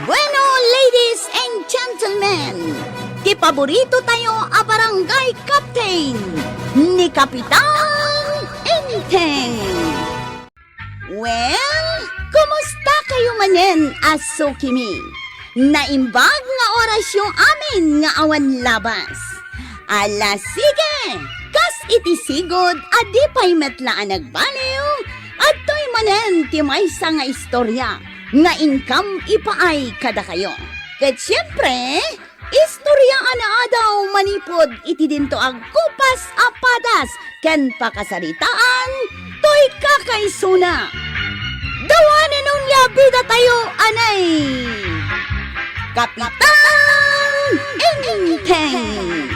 Bueno, ladies and gentlemen, ti paborito tayo a barangay captain ni Kapitan Enteng. Well, kumusta kayo manen, Asukimi? Naimbag nga oras yung amin nga awan labas. Ala sige, kas iti sigod adi pa'y metlaan nagbaliw at to'y manen ti maysa nga istorya nga income ipaay kada kayo. Ket siyempre, istorya ana daw manipod iti dinto ag kupas apadas ken pakasaritaan to'y kakaysuna. Dawanan nung yabida tayo anay Kapitan Enteng.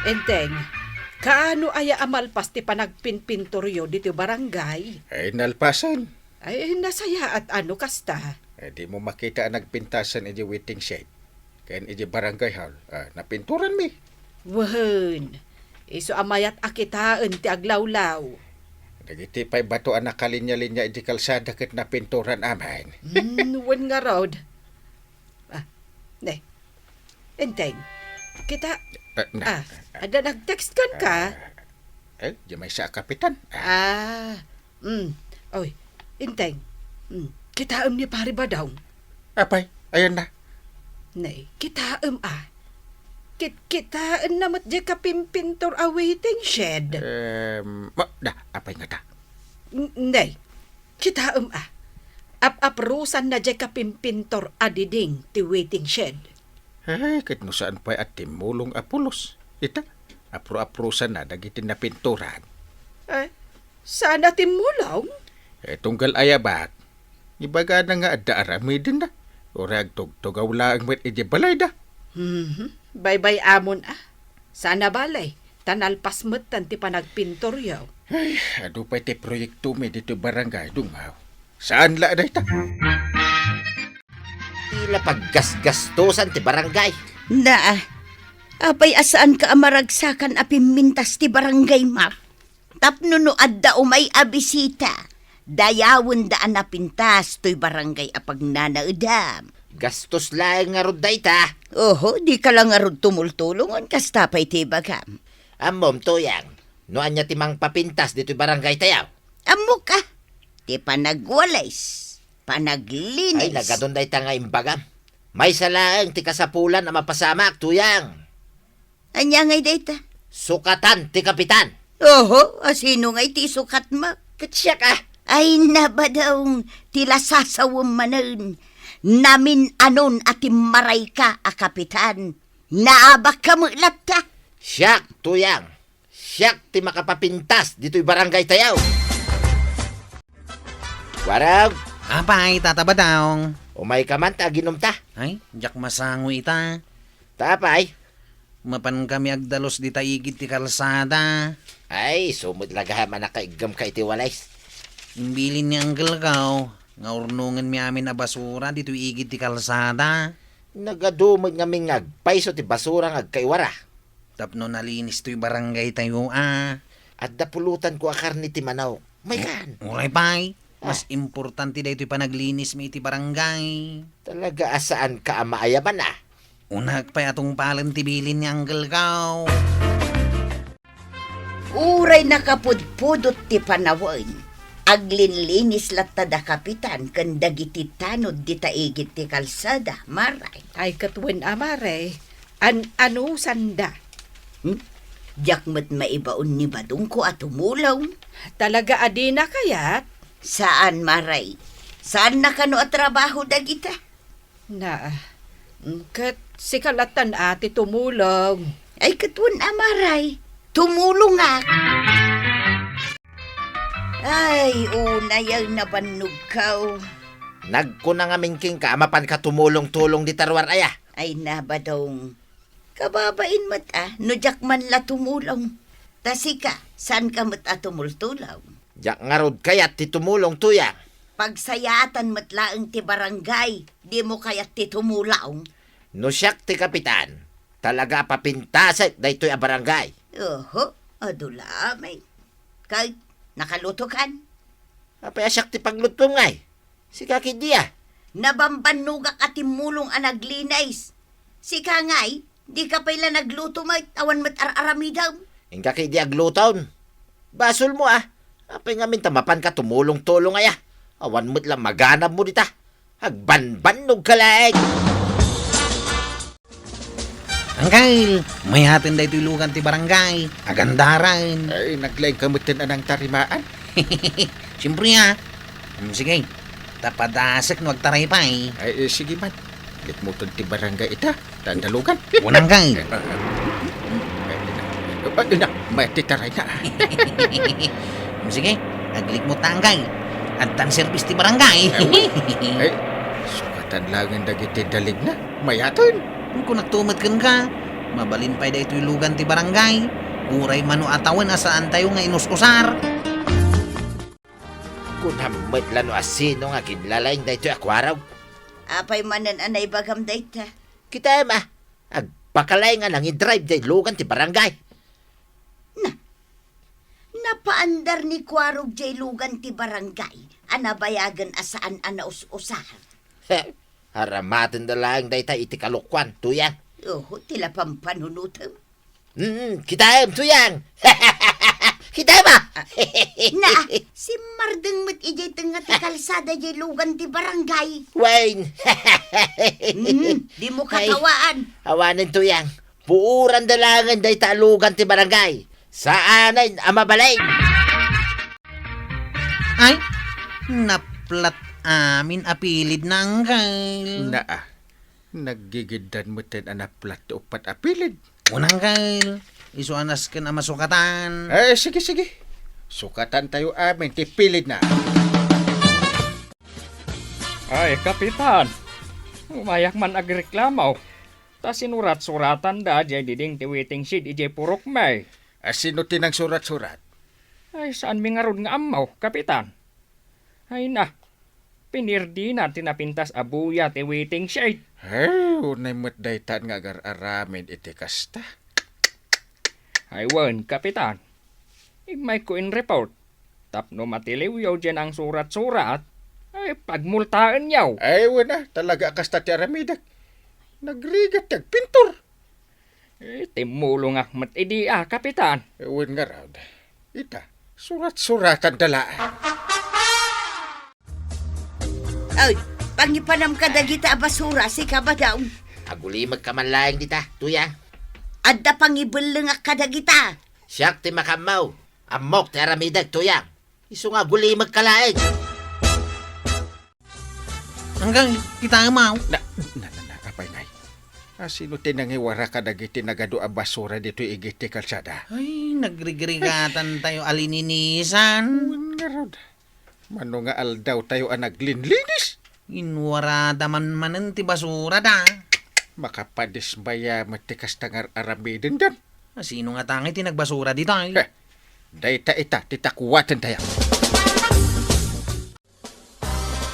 Enteng, kaano aya amalpas ti panagpinpintoryo dito barangay? Ay, nalpasan. Ay, nasaya at ano kasta? Di mo makita ang nagpintasan iji waiting shed. Kayan iji barangay hall. Napinturan mi. Wahan, iso amayat akitaan ti aglawlaw. Nagiti pa'y bato ang nakalinya-linya iji kalsada kat napinturan aman. Wan nga rod. Ne, Enteng, kita, ada nag-text kan ka? Di may sa kapitan. Oy, Enteng, kita ni pari ba daw? Apay, ayan na. Ne, kita Kita namat di kapimpintor a waiting shed. Apay nga ta? Ne, kita Aprusan na di kapimpintor a diding ti waiting shed. Ay, kat no saan pa'y at timulong apulos. Ita, aprusan na dagiti na pinturan. Sana timulong? Tunggal ayabak. Ibaga na nga adda arami din na. Orag tugaw lang met iji balay da. Bye-bye amon Sana balay. Tanalpas metan ti panagpintor yaw. Ay, adu pa'y ti proyekto mi dito barangay dungaw. Saan la day ta? Tila paggasgastosan ti barangay. Na, apay asaan ka amaragsakan apimintas ti barangay map. Tapno no adda umay abisita. Dayawon daan na pintas to'y barangay apag nanaudam. Gastos lang nga rod day ta. Oho, di ka lang arod tumultulungan kasta pa'y tibagam. Amom tuyang, noan niya timang papintas dito barangay tayaw. Amo ka, ti panagwalays, panaglinis. Ay, nagadon day ta nga imbagam. May salaang ti kasapulan na mapasamak tuyang. Anya ngay dayta? Sukatan ti kapitan. Oho, asino ngay ti sukat ma? Katsya ka. Ay naba daw, tila sasawam manan. Namin anon ati maray ka, kapitan. Naabak ka mulat ka. Siyak tuyang. Siyak ti makapapintas dito'y barangay tayaw. Warag. Apay, tataba daw. Umay ka man ta, ginom ta. Ay, jak masango ita. Tapay. Mapan kami agdalos di taigit ti kalsada. Ay, sumud lagahaman na kaigam ka iti walays. Imbilin ni Uncle Gaw. Nga urnungan mi amin na basura dito igit ti kalsada. Nagadumod nga mingagpaiso ti basura nga agkaiwara. Tapno nalinis to'y barangay tayo At dapulutan ko akar ni ti Manaw. May kan. Uray pay. Mas importante da ito'y panaglinis mi iti barangay. Talaga asaan ka maayaman Unag pa'y atong palang tibilin ni Uncle Gaw. Uray nakapudpudot ti panawan. Aglinlinis latada kapitan kan dagiti tanod di taigit ti kalsada, maray. Ay katwen amare, ano sanda? Jakmat maibaon ni badong ko at umulaw. Talaga adina kayat? Saan, maray? Saan na kano at trabaho dagita? Na, kat sikalatan ati tumulong. Ay katun amaray, tumulong nga. Ay, unay ang nabannog kaw. Nagkuna nga mingking ka, mapan ka tumulong-tulong di tarwar aya. Ay nabadong. Kababain mat no jak man la tumulong. Tasika, saan ka mat tumultulaw? Jak nga rod kayat ti tumulong tuyang. Pagsayatan mat laeng ti barangay, di mo kayat ti tumulaw. No siyak ti kapitan, talaga papintaset daytoy a barangay. Oho, adulamay. Kay nakaluto kan? Apay asyak ti pagluto ngay. Si kaki dia. Nabambanugak at timulong anaglinays. Si Kangay, di ka pala nagluto may awan mat ar-aramidaw. Ingka kay di agluton. Basol mo Apay nga mapan ka tumulong-tulong aya. Awan mo't lang maganap mo dita. Agbanbanog ka laeng. Angkay, may hatin da ito'y lugan ti barangay. Agandaran. Ay, naglaing kamutin anang tarimaan. Siyempre sige, tapadasek no agtaray pa Ay, sige man. Litmuton ti barangay ita. Tandalugan. Unang kay. May titaray na. Sige, aglik mo tangkay. At tan service ti barangay. Ay, sukatan lang ang dagiti dalig na. Mayaton. Kung nagtumat ka, mabalin pa da ito'y lugan ti barangay. Uray mano atawan asaan tayo nga inuskusar. Kung hamot lano asino nga kinlalaing da ito akwaraw. Apay manan anay bagam dayta. Kita agpakalay nga nang i-drive day lugan ti barangay. Napaandar ni Kwarog jay lugan ti barangay. Anabayagan asaan anaus-usar. Haramatin da lang day ta iti kalukwan, tuyang. Oh, tila pampanunutam. Kita tuyang. Kita Na, si Mardeng mat ijay tanga ti kalsada jay lugan ti barangay. Wayne. Di mo katawaan. Awanin tuyang. Puuran dalangan day talugan ti barangay. Saanay amabalay. Ay, naplat amin apilid na angkay. Naggigidan mo tin anaplat ti upat apilid. Unang kay, isuanas ka na masukatan. Ay, sige. Sukatan tayo amin, tipilid na. Ay, kapitan. Umayak man agreklamaw. Ta sinurat-suratan da jay diding ti waiting shed ijay purok may. Sino tinang surat-surat? Ay, saan mi nga rod nga amaw, kapitan? Ay na, pinirdi na tinapintas abuya ti waiting shed. Ay, unay mo't daytan nga agar-aramin iti kasta. Ay, wan, kapitan. Imay ko in report. Tapno matiliw yaw dyan ang surat-surat. Ay, pagmultaan yaw. Ay, wala. Talaga kasta ti aramidak. Nagrigat tag pintor. Eh, timulong ak mat idia, kapitan. Ewan nga raw. Ita, surat-suratan dala. Ay, pangipanam ka dagita basura si kabadaw. Aguli magkamanlaing dita, tuyang. Adda pangibulang ka dagita. Siyak ti makamaw. Amok ti aramidag, tuyang. Isu nga guli magkalaing. Angkay, kita amaw. Apay nay. Sino tinangiwara ka dagiti nagado a basura dito igiti kalsada? Ay, nagrigrigatan tayo alininisan. Ewan nga raw. Mano nga aldaw tayo ang naglinlinis. Inwarada man ti basura da. Makapadisbaya matikas tangar aramidin dan. Sino nga tangi ti nagbasura dito ay? Dayta ita, titakuwatan tayo.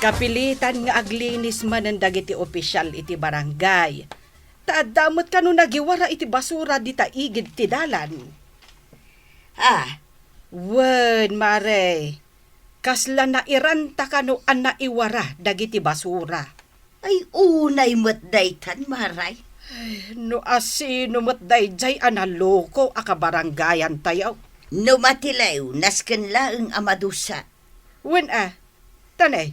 Kapilitan nga aglinis man ang dagiti opisyal iti barangay. Taadamot ka no nagiwara iti basura di taigid ti dalan. Wen, mare. Kasla na iranta ka no an naiwara dagiti basura. Ay, unay mo't daytan, maray. No asino mo't dayjay analoko akabarangayan tayo. No matilaw, nasken laeng amadusa. Wen tanay.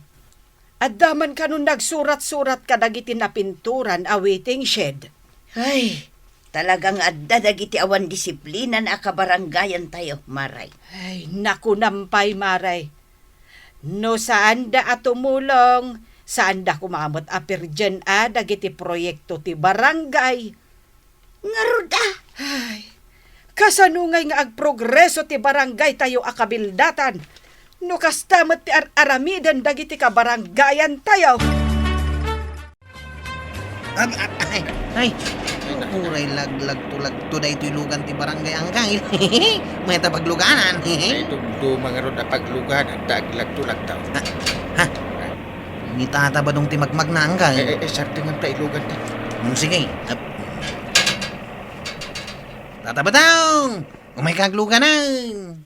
Adaman ka no nagsurat-surat ka dagiti na pinturan a waiting shed. Ay, talagang adda dagiti awan disiplina na akabarangayan tayo, maray. Ay, naku nampay, maray. No saan da atumulong, saan da kumamot apirjen dagiti proyekto ti barangay. Ngaruda. Ay, kasanungay nga agprogreso ti barangay tayo akabildatan. No kastamot ti aramidan dagiti kabarangayan tayo. Ay, uray laglag to da ito'y lugan ti barangay angkay. May tapagluganan. Ay, dumdo mga ron na paglugan at taglag-tulag tao. Ni tata ba dong ti magmag na angkay? Sartingan pa ilugan tayo. Sige. Tata ba daw? Umay kagluganan.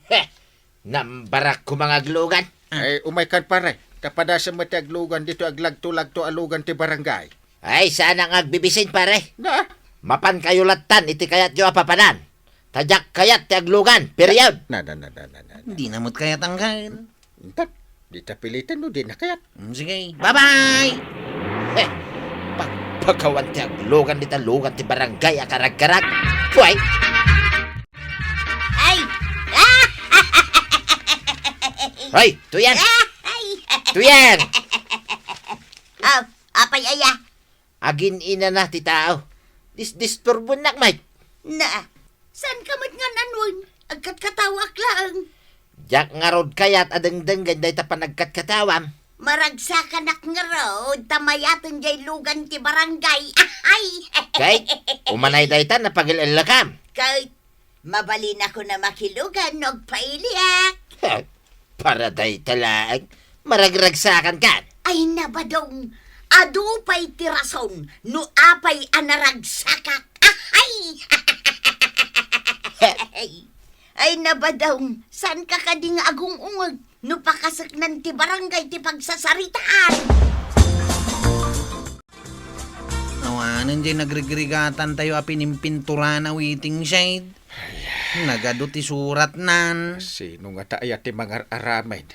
Nambarak ko mga glugan. Ay, umay kan pare. Tapada sa mataglugan dito aglag-to alugan ti barangay. Ay, saan ang agbibisin, pare? Na, Mapan kayo latan, iti kayat yo apapanan. Tadyak kayat ti aglugan, period. na. Hindi namot kaya tanggal. Intat, di ta pilitan no, di na kayat. Sige, bye-bye! Eh, pagpagawan ti aglugan di talugan ti barangay akarag-karag. Buhay! Ay! Hoy, tuyan! Ay! Tuyan! Oh, apay aya? Agin ina na ti tao. Disturbo nak, mate. Na, saan ka mat nga nanwan? Agkat katawak lang. Jak nga rod kayat adengdeng ganday ta panagkat-katawam. Maragsakan ak nga road, tamayatan jay lugan ti barangay. Ay! Kay, umanay dayta na pagililakam. Kahit mabalin ako na makilugan, nog pailiak. Para day talaag, maragragsakan kan. Ay nabadong, adu pa'y tirason, no apay anaragsakak. Ay! Ay nabadong, saan ka kading agong ungag, no pakasaknan ti barangay ti pagsasaritaan. Awanan dyan nagrigrigatan tayo apinimpintura na waiting shade. Nagado ti surat nan. Sino nga tayo ti mga aramid?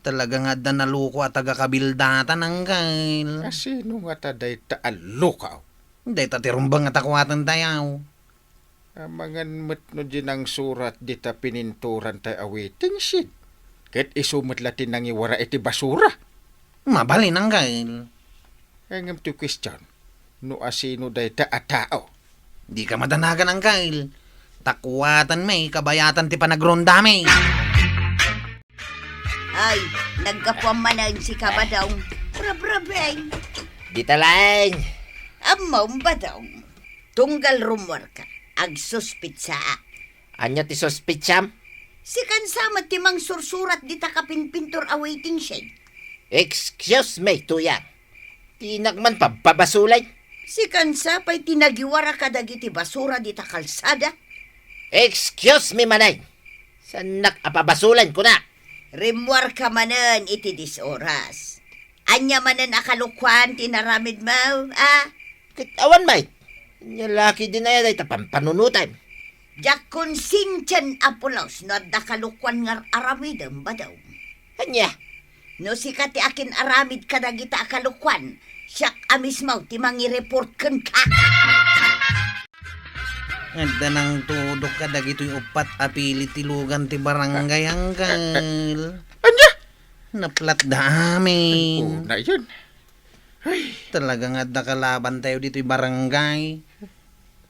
Talaga nga da naluko at taga-kabildatan ang kail. Sino nga taday ta alukaw? Hindi tatirumbang at akwatan tayo. Amangan mat no din ang surat di ta pininturan tayo awiting shit. Ket isumot latin nang iwara iti basura. Mabalin ang kail. Ang to question, no asino day ta atao? Di ka madanagan ang kail. Takwatan may kabayatan ti panagrondami. Ay, nagkapamanan si Kabadong. Brabrabeng. Di talaing. Amom badong. Tunggal rumor ka. Agsuspitsa. Anya ti sospitsam? Si kansama timang sursurat di takapinpintor awaiting shade. Excuse me, tuyan. Tinagman pabasulay. Si kansa pa'y tinagiwara kadagiti basura di takalsada. Excuse me, manay. Sanak apabasulan ko na. Rimwar ka manan iti disoras. Anya manan akalukwan tinaramid mo, ah? Kitawan, mate. Nyalaki din na yan ay tapampanunutay. Jak konsinchan apulos no adda kalukwan nga aramidem ba daw? Anya, No si kati akin aramid kadagita akalukwan, siyak amis mo ti mangi-report ken ka. Ada nang tudok ka dagito'y upat apili tilugan ti barangay ang kail. Anya? Naplat da amin. Na yun. Talagang adda kalaban tayo dito'y barangay.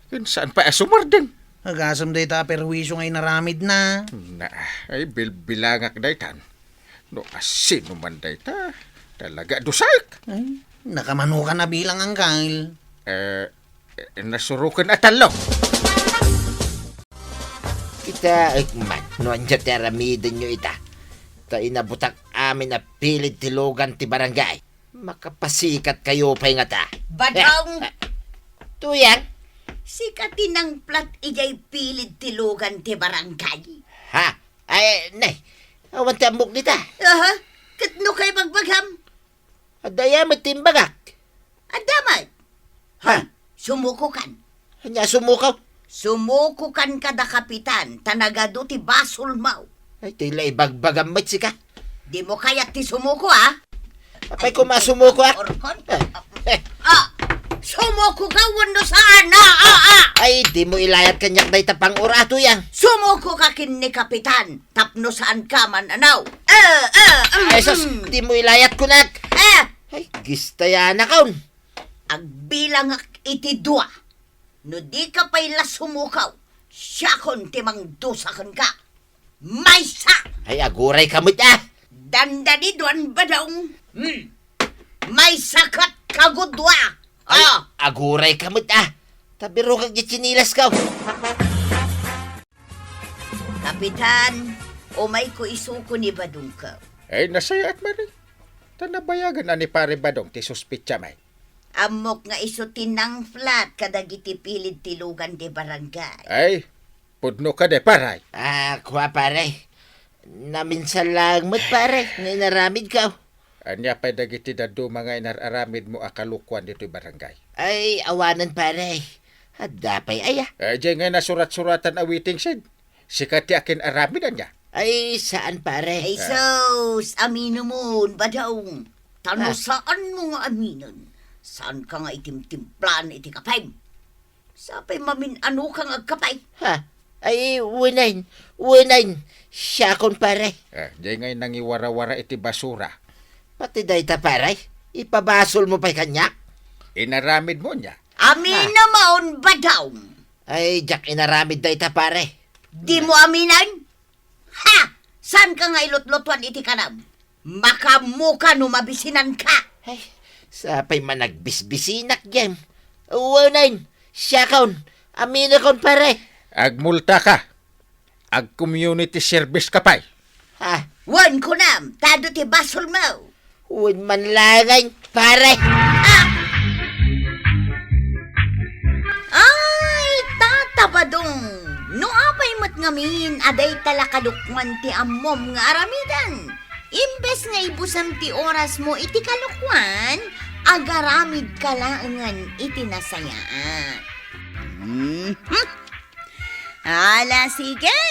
Yun saan pa asumardeng? Agasam day ta perwisyo ngay naramid na. Na, ay bilbilangak daytan. No asino man dayta. Talaga dusak. Ay, nakamanukan na bilang ang kail. Nasurukan at talo. kita man, no anja ti aramidin nyo ita. Ta inabutak amin na pilit tilugan ti barangay. Makapasikat kayo pa'y nga ta. Badong, Tuyan, si kati nang plat ijay pilid tilugan ti barangay. ha? Ay, nay, awan ti amok nita. Aha, katno kay magbagham. Adaya matimbagak. Adamat, Ha? sumuko kan. Anya sumukaw. Sumuko kan kada kapitan, tanagado ti basol mau. Ay, tila ibagbagamit si ka. Di mo kaya ti sumuko, ah? Apay ko masumuko ah. Orkon? Eh, Ah, sumuko ka wano saan na, ay, di mo ilayat kanyak day tapang urato yan. Sumuko ka kin ni kapitan, tapno saan ka man anaw. Ay, sos, di mo ilayat kunak. Ay, gistaya na kaun. Agbilang ak iti dua. No di ka pa'y sumukaw, siya kon timang dusakan ka. Maysa! Ay, aguray kamit ah. Dandani duan badong. May sakat kagudwa. Ay, aguray kamit ah. Tabiro kag gitsinilas ka. Kapitan, umay ko isuko ni badong ka. Ay, nasaya at mari. Tanabayagan na ni pare Badong ti suspitsa may. Amok nga iso tinang flat kadagiti pilid tilugan di barangay. Ay, pudno ka de paray. Ah, kuha pare. Naminsan lang mo't pare, nga inaramid ka. Anya pa dagiti dado mga inararamid mo akalukwan dito barangay. Ay, awanan pare. Hadapay ay ah. Diyan nga nasurat-suratan awiting sid. Sikat ti akin aramid niya. Ay, saan pare? Ay sus, amino mo, badaw. Tano Ah. saan mo nga aminon? Saan ka nga itimtimplan iti kapay? Sapay mamin ano ka nga agkapay? Ha? Ay, winain. Siya kon pare. Diyan nga nangiwara-wara iti basura. Pati dayta pare. Ipabasol mo pa'y kanya. Inaramid mo niya. Amin na maon badaw. Ay, Jack, inaramid dayta pare. Di mo aminan? Ha! Saan ka nga ilot-lotuan iti kanam? Makamuka no mabisinan ka. Ay, sapay managbisbisinak jem. Winain. Siya kon. Amina kon pare. Agmulta ka. Ag community service ka pa'y. Ha? Wan ko nam, tado ti basol mo. Huwag man lagay, pare. Ay, tatabadong. No apay mat ngamin, aday talakalukwan ti ammom nga aramidan. Imbes nga ibusan ti oras mo iti kalukwan, agaramid kalaangan iti nasayaan. Ala, sige.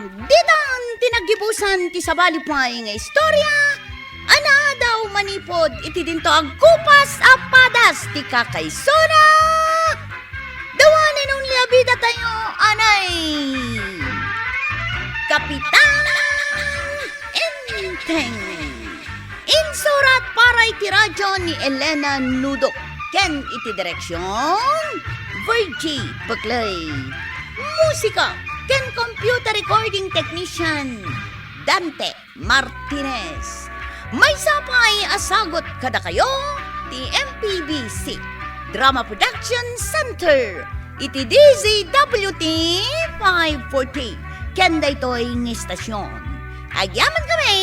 Ditang tinagibusan ti sabalipay nga istorya, ana daw manipod iti dinto agkupas apadas ti kakaysona. Dawanin ang liabida tayo, anay. Kapitan Enteng. Insurat para iti radyo ni Elena Nudok. Ken iti direksyon, Virgie Baglay. Musika, ken computer recording technician, Dante Martinez. May sapay asagot kada kayo, ti MPBC Drama Production Center. Iti DZWT 540. Kenda ito'y ng istasyon. Agyaman kami,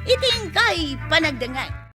iting kay panagdangan.